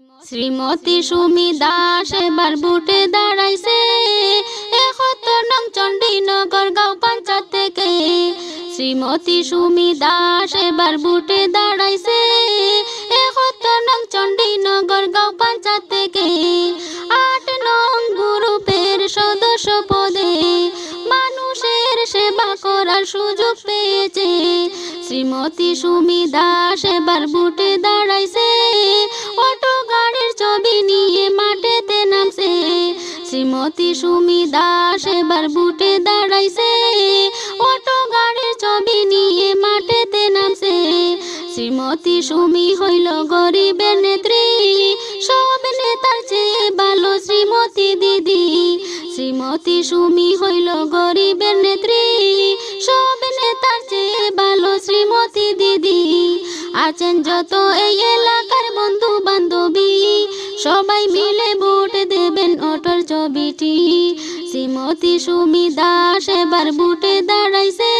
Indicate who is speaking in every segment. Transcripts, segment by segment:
Speaker 1: শ্রীমতী সুমি দাস এবার বুটে দাঁড়াইছে ৭১ নং চণ্ডীনগর গাঁও পঞ্চায়েত থেকে। শ্রীমতী সুমি দাস এবার বুটে দাঁড়াইছে ৭১ নং চণ্ডীনগর গাঁও পঞ্চায়েত থেকে। ৮ নং গ্রুপের সদস্য পদে মানুষের সেবা করার সুযোগ পেয়েছে। শ্রীমতী সুমি দাস এবার বুটে দাঁড়াইছে, অটো গাড়ির ছবি নিয়ে মাঠেতে নামছে। শ্রীমতী সুমি দাস এবার বুটে দাঁড়াইছে, অটো গাড়ির ছবি নিয়ে মাঠেতে নামছে। শ্রীমতী সুমি হইল গরিবের নেত্রী, সব নেতার চেয়ে ভালো শ্রীমতী দিদি। শ্রীমতী সুমি হইল গরিবের নেত্রী, সব নেতার চেয়ে ভালো শ্রীমতী দিদি। আছেন যত এই এলাকার বন্ধু বান্ধবী, সবাই মিলে ভোট দেবেন অটোর ছবিটি। শ্রীমতী সুমি দাস এবার বুটে দাঁড়াইছে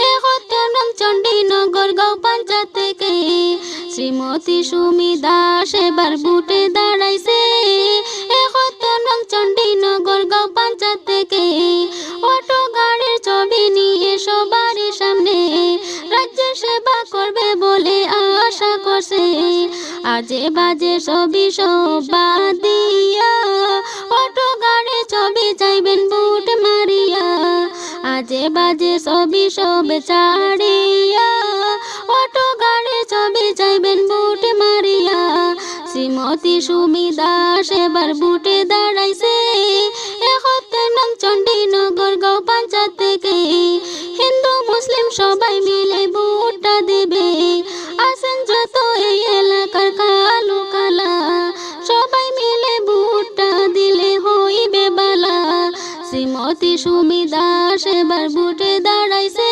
Speaker 1: ৭১ নং চণ্ডীনগর গাঁও পঞ্চায়েত থেকে। শ্রীমতী সুমি দাস এবার বুটে দাঁড়াইছে ৭১ নং চণ্ডীনগর গাঁও পঞ্চায়েত থেকে। অটো গাড়ির ছবি নিয়ে সবার সামনে রাজ্যের সেবা করবে বলে আশা করছে। আজে বাজে ছবি সব বাদ দিয়া অটো গাড়ির ছবি চাইবেন বুট মারিয়া। আজে বাজে ছবি সব ছাড়িয়া অটো গাড়ির ছবি চাইবেন বুট মারিয়া। শ্রীমতী সুমি দাস এবার বুটে দাঁড়াইছে ৭১ নং চণ্ডীনগর গাঁও পঞ্চায়েত থেকে। হিন্দু মুসলিম সবাই মিলে ভোটটা দেবে, আসেন যত এই এলাকার কালো কালা, সবাই মিলে ভোটটা দিলে হইবে বালা। শ্রীমতী সুমি দাস এবার বুটে দাঁড়াইছে